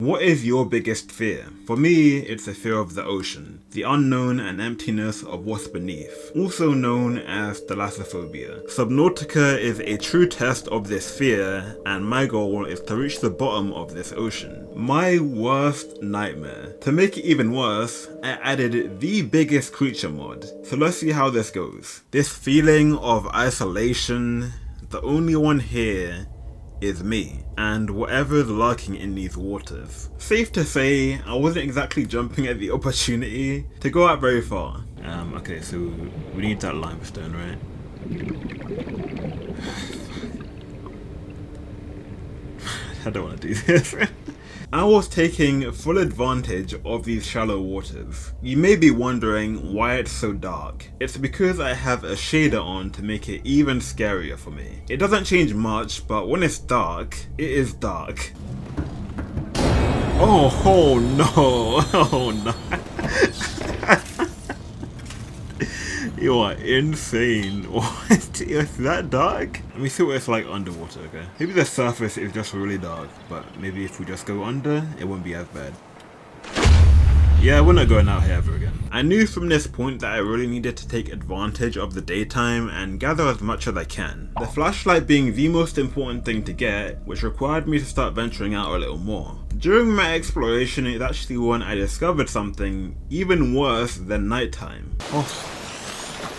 What is your biggest fear? For me, it's the fear of the ocean, the unknown and emptiness of what's beneath, also known as Thalassophobia. Subnautica is a true test of this fear, and my goal is to reach the bottom of this ocean. My worst nightmare. To make it even worse, I added the biggest creature mod. So let's see how this goes. This feeling of isolation, the only one here is me, and whatever's lurking in these waters. Safe to say, I wasn't exactly jumping at the opportunity to go out very far. Okay, so we need that limestone, right? I don't want to do this. I was taking full advantage of these shallow waters. You may be wondering why it's so dark. It's because I have a shader on to make it even scarier for me. It doesn't change much, but when it's dark, it is dark. Oh no, oh no. You are insane. What? Is that dark? Let me see what it's like underwater, okay? Maybe the surface is just really dark, but maybe if we just go under, it won't be as bad. Yeah, we're not going out here ever again. I knew from this point that I really needed to take advantage of the daytime and gather as much as I can. The flashlight being the most important thing to get, which required me to start venturing out a little more. During my exploration, it's actually when I discovered something even worse than nighttime. Oh.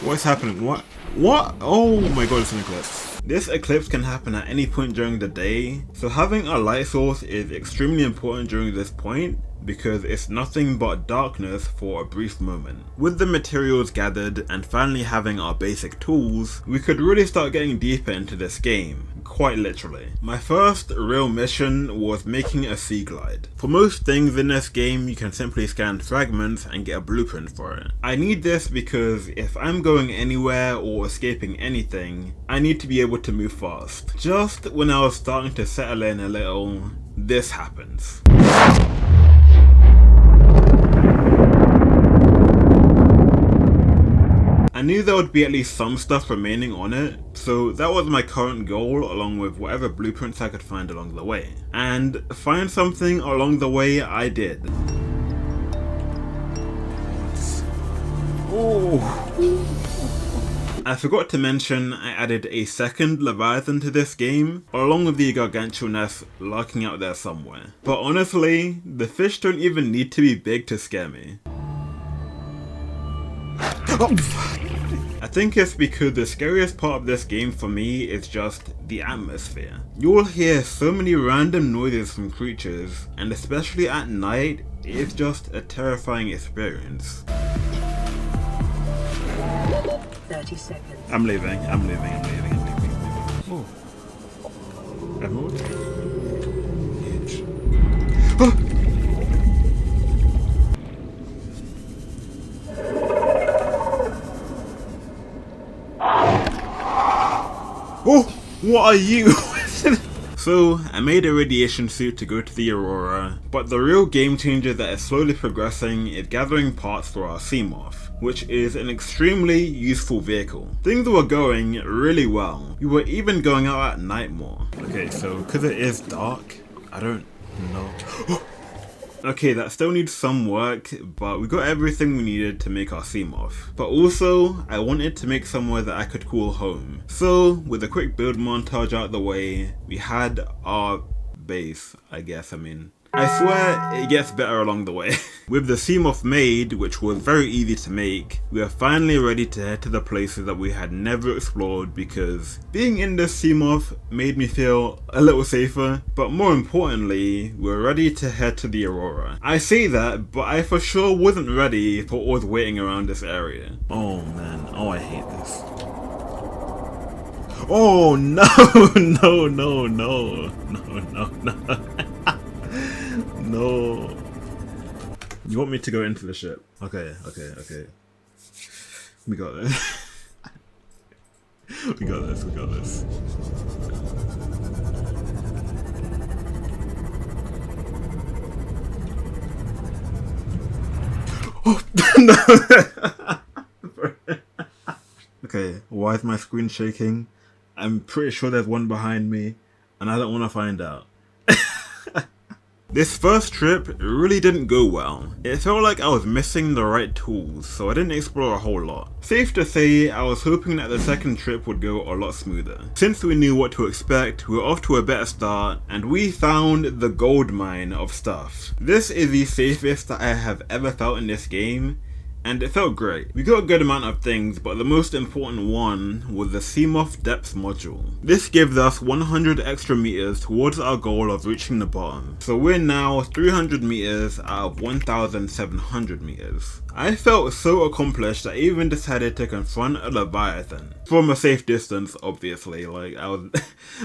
What's happening? What? What? Oh my god, it's an eclipse. This eclipse can happen at any point during the day, so having a light source is extremely important during this point because it's nothing but darkness for a brief moment. With the materials gathered and finally having our basic tools, we could really start getting deeper into this game. Quite literally. My first real mission was making a sea glide. For most things in this game, you can simply scan fragments and get a blueprint for it. I need this because if I'm going anywhere or escaping anything, I need to be able to move fast. Just when I was starting to settle in a little, this happens. I knew there would be at least some stuff remaining on it, so that was my current goal along with whatever blueprints I could find along the way. And find something along the way I did. Oh! I forgot to mention I added a second Leviathan to this game, along with the Gargantuaness lurking out there somewhere. But honestly, the fish don't even need to be big to scare me. I think it's because the scariest part of this game for me is just the atmosphere. You'll hear so many random noises from creatures, and especially at night, it's just a terrifying experience. 30 seconds. I'm leaving. Oh. Emerald? Huge. Oh! Oh, what are you? So, I made a radiation suit to go to the Aurora, but the real game changer that is slowly progressing is gathering parts for our Seamoth, which is an extremely useful vehicle. Things were going really well. We were even going out at night more. Okay, so because it is dark, I don't know. Okay, that still needs some work, but we got everything we needed to make our Seamoth. But also, I wanted to make somewhere that I could call home. So, with a quick build montage out the way, we had our base, I guess, I swear it gets better along the way. With the Seamoth made, which was very easy to make, we are finally ready to head to the places that we had never explored because being in this Seamoth made me feel a little safer, but more importantly, we're ready to head to the Aurora. I say that, but I for sure wasn't ready for what was waiting around this area. Oh man, oh I hate this. Oh no, no. No. You want me to go into the ship? Okay. We got this. we got this. Oh, no. Okay, why is my screen shaking? I'm pretty sure there's one behind me, and I don't want to find out. This first trip really didn't go well. It felt like I was missing the right tools, so I didn't explore a whole lot. Safe to say, I was hoping that the second trip would go a lot smoother. Since we knew what to expect, we were off to a better start, and we found the gold mine of stuff. This is the safest that I have ever felt in this game, and it felt great. We got a good amount of things, but the most important one was the Seamoth Depths module. This gives us 100 extra meters towards our goal of reaching the bottom. So we're now 300 meters out of 1,700 meters. I felt so accomplished that I even decided to confront a Leviathan. From a safe distance, obviously, like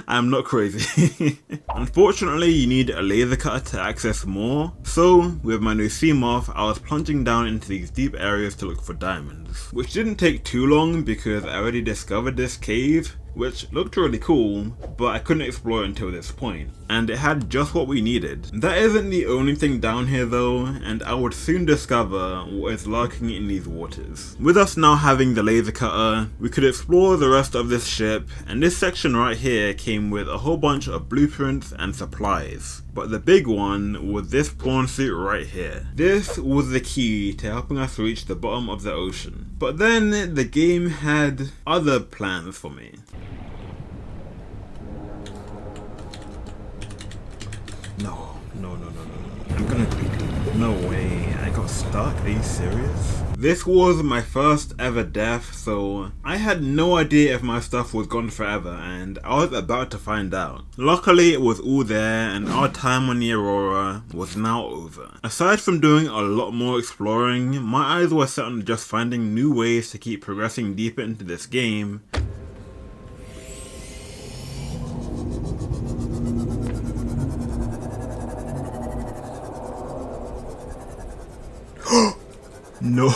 I'm not crazy. Unfortunately, you need a laser cutter to access more, so with my new Seamoth, I was plunging down into these deep areas to look for diamonds. Which didn't take too long because I already discovered this cave, which looked really cool, but I couldn't explore it until this point, and it had just what we needed. That isn't the only thing down here though, and I would soon discover what is lurking in these waters. With us now having the laser cutter, we could explore the rest of this ship, and this section right here came with a whole bunch of blueprints and supplies. But the big one was this prawn suit right here. This was the key to helping us reach the bottom of the ocean. But then the game had other plans for me. No. I'm gonna bleed. No way, I got stuck, are you serious? This was my first ever death, so I had no idea if my stuff was gone forever, and I was about to find out. Luckily it was all there, and our time on the Aurora was now over. Aside from doing a lot more exploring, my eyes were set on just finding new ways to keep progressing deeper into this game. No.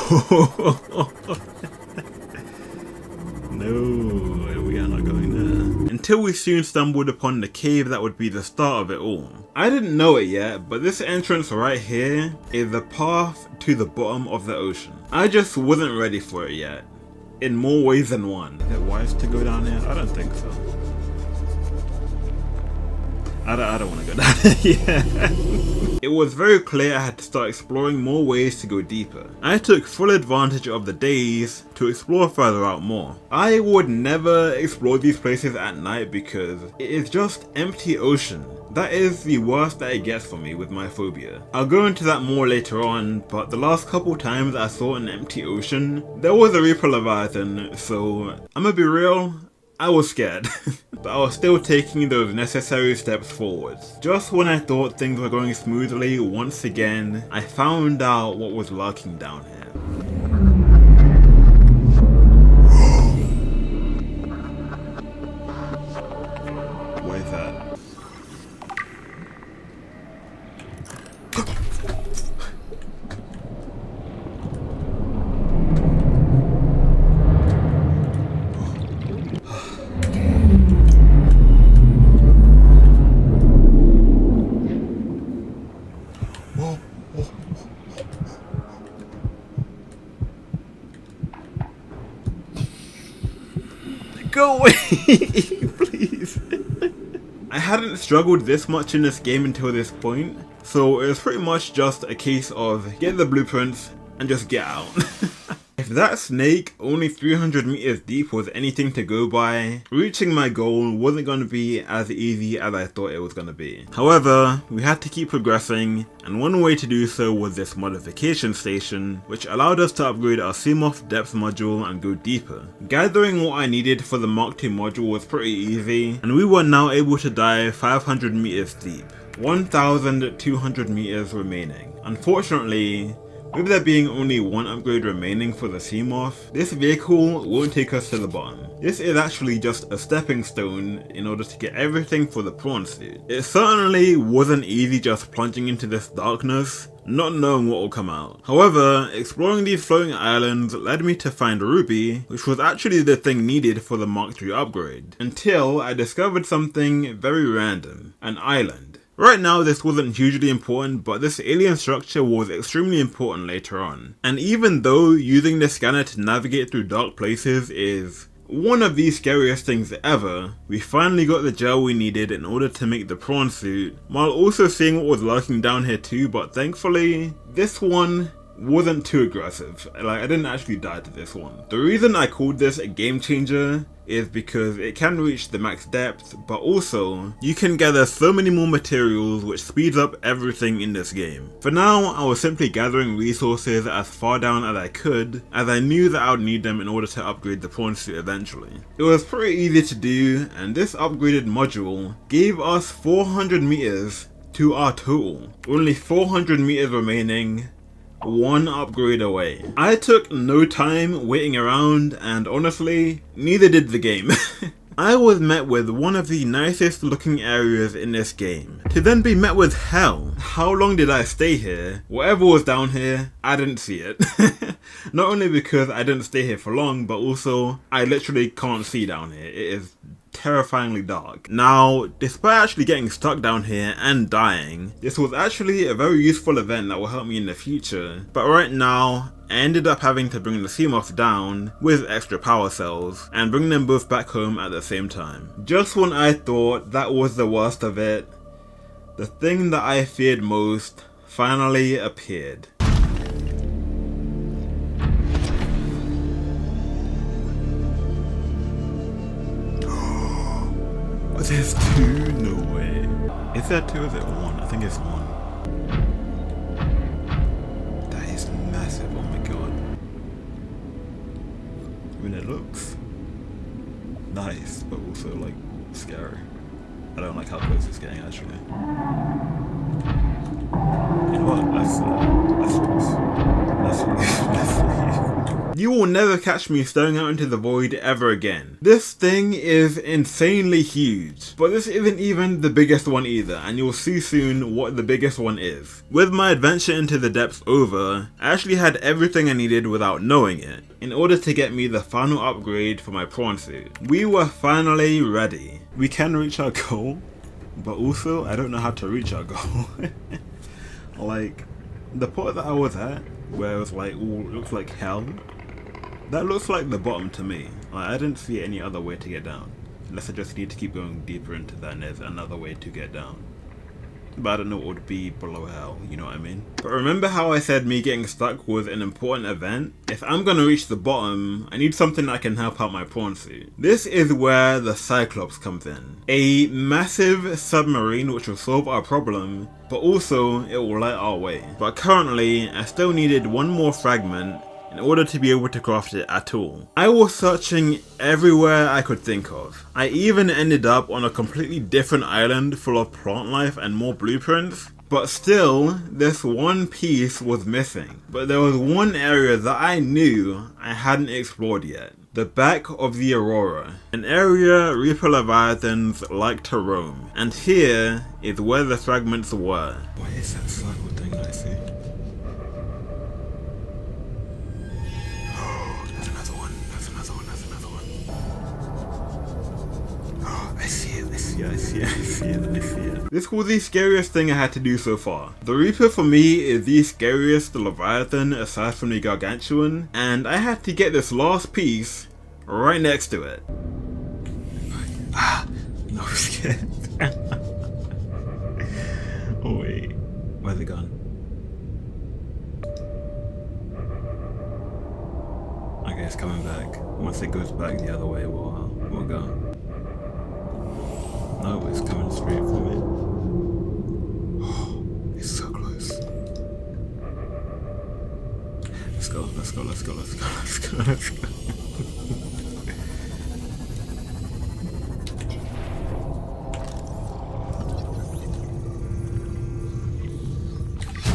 No, we are not going there. Until we soon stumbled upon the cave that would be the start of it all. I didn't know it yet, but this entrance right here is the path to the bottom of the ocean. I just wasn't ready for it yet, in more ways than one. Is it wise to go down here? I don't think so. I don't want to go down there. It was very clear I had to start exploring more ways to go deeper. I took full advantage of the days to explore further out more. I would never explore these places at night because it is just empty ocean. That is the worst that it gets for me with my phobia. I'll go into that more later on, but the last couple times I saw an empty ocean, there was a Reaper Leviathan, so I'm gonna be real, I was scared, but I was still taking those necessary steps forwards. Just when I thought things were going smoothly, once again, I found out what was lurking down here. What is that? Go away, please. I hadn't struggled this much in this game until this point, so it was pretty much just a case of get the blueprints and just get out. If that snake only 300 meters deep was anything to go by, reaching my goal wasn't going to be as easy as I thought it was going to be. However, we had to keep progressing, and one way to do so was this modification station, which allowed us to upgrade our Seamoth Depths module and go deeper. Gathering what I needed for the Mark II module was pretty easy, and we were now able to dive 500 meters deep. 1,200 meters remaining. Unfortunately, with there being only one upgrade remaining for the Seamoth, this vehicle won't take us to the bottom. This is actually just a stepping stone in order to get everything for the prawn suit. It certainly wasn't easy just plunging into this darkness, not knowing what will come out. However, exploring these floating islands led me to find Ruby, which was actually the thing needed for the Mark III upgrade, until I discovered something very random, an island. Right now this wasn't hugely important, but this alien structure was extremely important later on. And even though using the scanner to navigate through dark places is one of the scariest things ever, we finally got the gel we needed in order to make the prawn suit, while also seeing what was lurking down here too, but thankfully, this one wasn't too aggressive. Like, I didn't actually die to this one. The reason I called this a game changer is because it can reach the max depth, but also you can gather so many more materials, which speeds up everything in this game. For now, I was simply gathering resources as far down as I could, as I knew that I would need them in order to upgrade the prawn suit eventually. It was pretty easy to do, and this upgraded module gave us 400 meters to our total. Only 400 meters remaining, one upgrade away. I took no time waiting around, and honestly, neither did the game. I was met with one of the nicest looking areas in this game, to then be met with hell. How long did I stay here? Whatever was down here, I didn't see it. Not only because I didn't stay here for long, but also I literally can't see down here. It is terrifyingly dark. Now, despite actually getting stuck down here and dying, this was actually a very useful event that will help me in the future, but right now, I ended up having to bring the sea moth down with extra power cells and bring them both back home at the same time. Just when I thought that was the worst of it, the thing that I feared most finally appeared. There's two? No way. Is there two or is it one? I think it's one. That is massive, oh my god. I mean, it looks nice, but also like scary. I don't like how close it's getting actually. You know what? Let's You will never catch me staring out into the void ever again. This thing is insanely huge, but this isn't even the biggest one either, and you'll see soon what the biggest one is. With my adventure into the depths over, I actually had everything I needed without knowing it, in order to get me the final upgrade for my prawn suit. We were finally ready. We can reach our goal, but also I don't know how to reach our goal. Like, the part that I was at, where it was like, ooh, it looks like hell, that looks like the bottom to me. Like, I didn't see any other way to get down. Unless I just need to keep going deeper into that and there's another way to get down. But I don't know what would be below hell, you know what I mean? But remember how I said me getting stuck was an important event? If I'm gonna reach the bottom, I need something that can help out my prawn suit. This is where the Cyclops comes in. A massive submarine which will solve our problem, but also it will light our way. But currently, I still needed one more fragment in order to be able to craft it at all. I was searching everywhere I could think of. I even ended up on a completely different island full of plant life and more blueprints, but still, this one piece was missing. But there was one area that I knew I hadn't explored yet. The back of the Aurora, an area Reaper Leviathans like to roam. And here is where the fragments were. What is that circle thing I see? I see it. This was the scariest thing I had to do so far. The Reaper for me is the scariest Leviathan aside from the Gargantuan, and I had to get this last piece right next to it. No, I'm scared. Oh wait, where's it gone? Okay, it's coming back. Once it goes back the other way, we'll go. No, it's coming straight for me. Oh, it's so close. Let's go.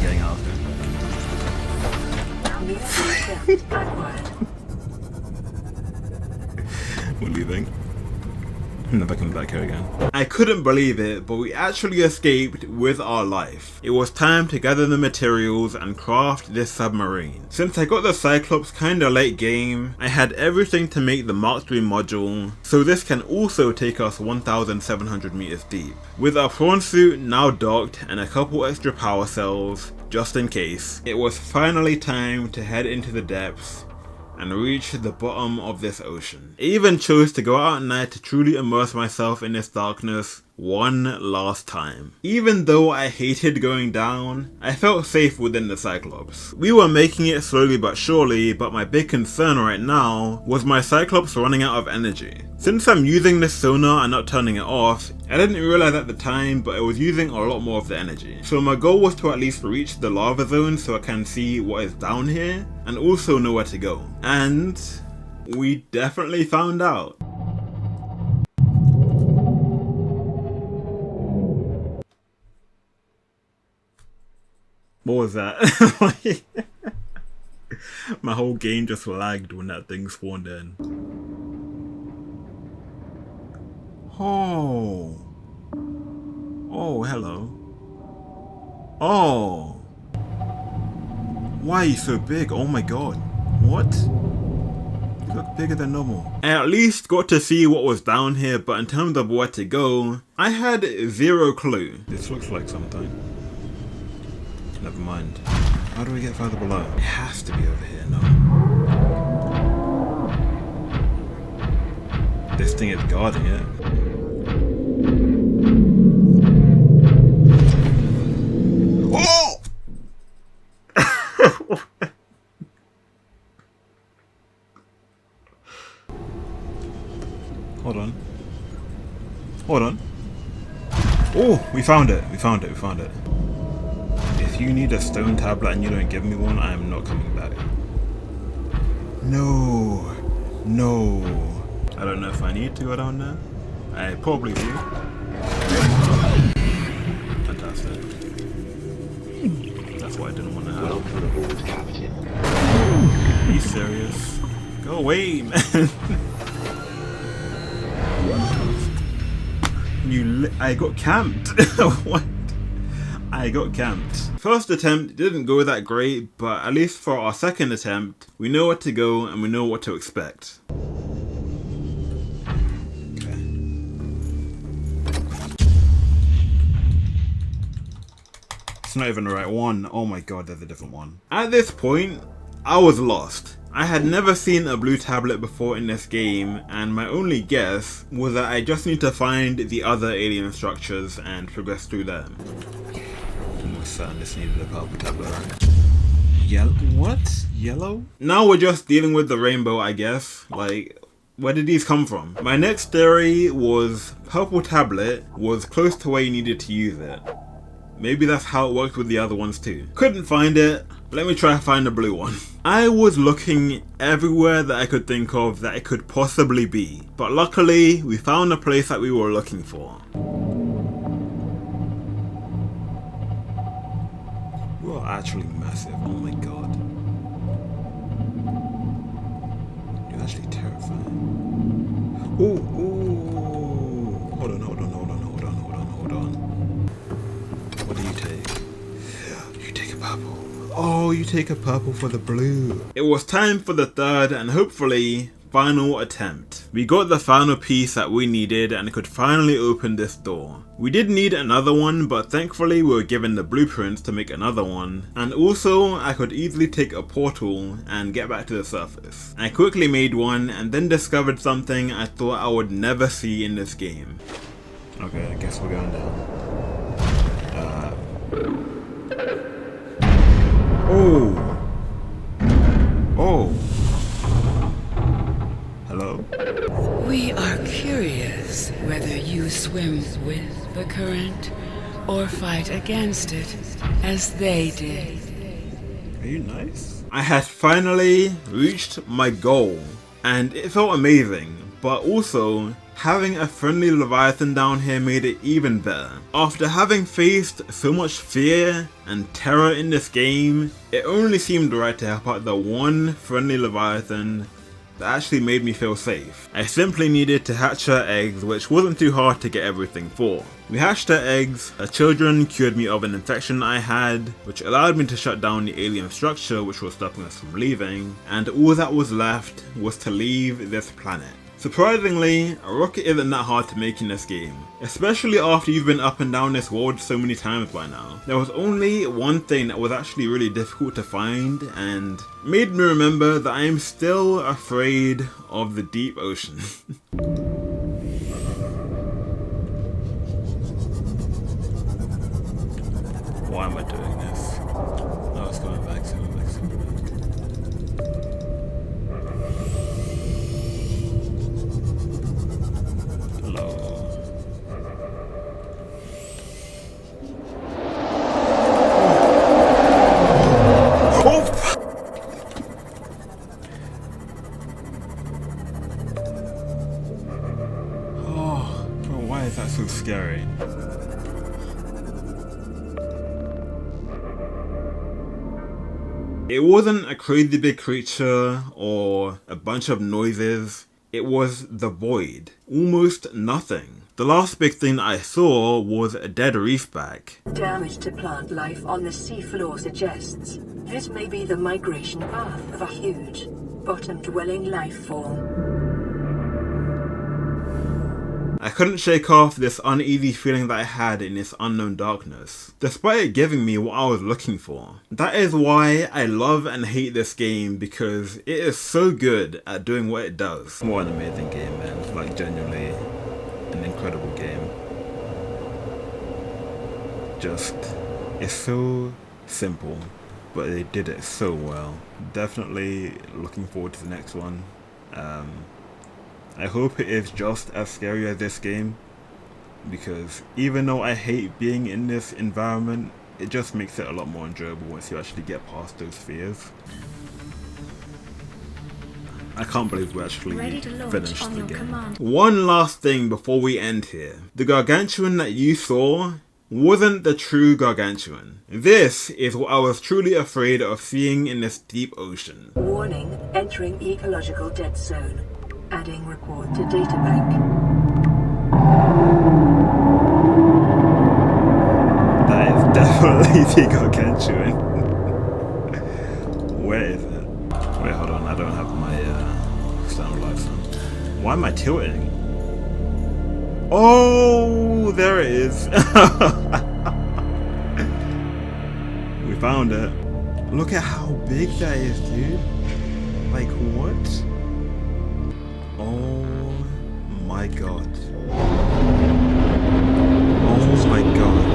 Getting out of here. We're leaving. Never coming back here again. I couldn't believe it, but we actually escaped with our life. It was time to gather the materials and craft this submarine. Since I got the Cyclops kinda late game, I had everything to make the Mark III module, so this can also take us 1,700 meters deep. With our prawn suit now docked and a couple extra power cells, just in case, it was finally time to head into the depths and reach the bottom of this ocean. I even chose to go out at night to truly immerse myself in this darkness one last time. Even though I hated going down, I felt safe within the Cyclops. We were making it slowly but surely, but my big concern right now was my Cyclops running out of energy. Since I'm using this sonar and not turning it off, I didn't realize at the time, but it was using a lot more of the energy. So my goal was to at least reach the lava zone so I can see what is down here and also know where to go. And we definitely found out. What was that? My whole game just lagged when that thing spawned in. Oh. Oh, hello. Oh. Why are you so big? Oh my god. What? You look bigger than normal. I at least got to see what was down here, but in terms of where to go, I had zero clue. This looks like something. Never mind. How do we get further below? It has to be over here, no? This thing is guarding it. Oh! Hold on. Hold on. Oh, we found it. We found it. We found it. If you need a stone tablet and you don't give me one, I am not coming back. No. No. I don't know if I need to go down there. I probably do. Fantastic. That's why I didn't want to have. Are you serious? Go away, man. I got camped. What? I got camped. First attempt didn't go that great, but at least for our second attempt, we know where to go and we know what to expect. Okay. It's not even the right one. Oh my god, there's a different one. At this point, I was lost. I had never seen a blue tablet before in this game, and my only guess was that I just need to find the other alien structures and progress through them. Almost certain this needed a purple tablet, right? Yellow? What? Yellow? Now we're just dealing with the rainbow, I guess. Like, where did these come from? My next theory was purple tablet was close to where you needed to use it. Maybe that's how it worked with the other ones too. Couldn't find it. Let me try to find the blue one. I was looking everywhere that I could think of that it could possibly be. But luckily, we found the place that we were looking for. You are actually massive. Oh my god. You're actually terrifying. Ooh, ooh. Hold on, hold on, hold on, hold on, hold on, hold on. What do you take? You take a purple. Oh, you take a purple for the blue. It was time for the third and hopefully final attempt. We got the final piece that we needed and could finally open this door. We did need another one, but thankfully we were given the blueprints to make another one, and also I could easily take a portal and get back to the surface. I quickly made one and then discovered something I thought I would never see in this game. Okay, I guess we're going down. Oh. Oh. Hello? We are curious whether you swim with the current or fight against it as they did. Are you nice? I had finally reached my goal and it felt amazing, but also having a friendly Leviathan down here made it even better. After having faced so much fear and terror in this game, it only seemed right to help out the one friendly Leviathan that actually made me feel safe. I simply needed to hatch her eggs, which wasn't too hard to get everything for. We hatched her eggs, her children cured me of an infection I had, which allowed me to shut down the alien structure which was stopping us from leaving, and all that was left was to leave this planet. Surprisingly, a rocket isn't that hard to make in this game, especially after you've been up and down this world so many times by now. There was only one thing that was actually really difficult to find and made me remember that I am still afraid of the deep ocean. Why am I doing this? No, it's going back, so back. So scary. It wasn't a crazy big creature or a bunch of noises. It was the void. Almost nothing. The last big thing I saw was a dead reefback. Damage to plant life on the seafloor suggests this may be the migration path of a huge, bottom-dwelling life form. I couldn't shake off this uneasy feeling that I had in this unknown darkness, despite it giving me what I was looking for. That is why I love and hate this game, because it is so good at doing what it does. What an amazing game, man. It's like genuinely an incredible game. Just, it's so simple, but they did it so well. Definitely looking forward to the next one. I hope it is just as scary as this game, because even though I hate being in this environment, it just makes it a lot more enjoyable once you actually get past those fears. I can't believe we actually finished the game. One last thing before we end here. The gargantuan that you saw wasn't the true gargantuan. This is what I was truly afraid of seeing in this deep ocean. Warning, entering ecological dead zone. Adding report to databank. That is definitely the gargantuan. Where is it? Wait, hold on, I don't have my sound lights on. Why am I tilting? Oh, there it is. We found it. Look at how big that is, dude. Like, what? Oh my god. Oh my god.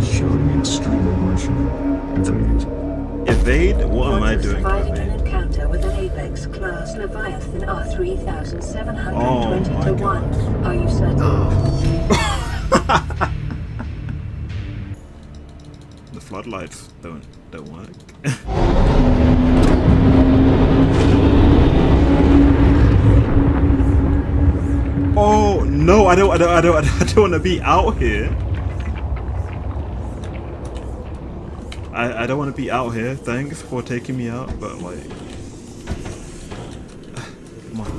Showing extreme immersion. Evade? What am I doing? Surviving an encounter with an Apex class Leviathan R3720 to 1. Are you certain? The floodlights don't work. Oh no! I don't want to be out here. I don't want to be out here. Thanks for taking me out, but like, come on,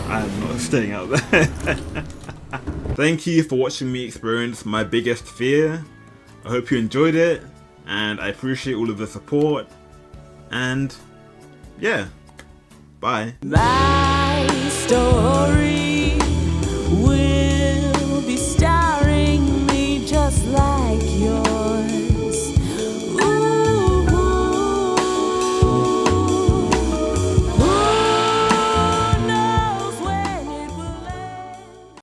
I am not staying out there. Thank you for watching me experience my biggest fear. I hope you enjoyed it, and I appreciate all of the support. And yeah, bye. My story.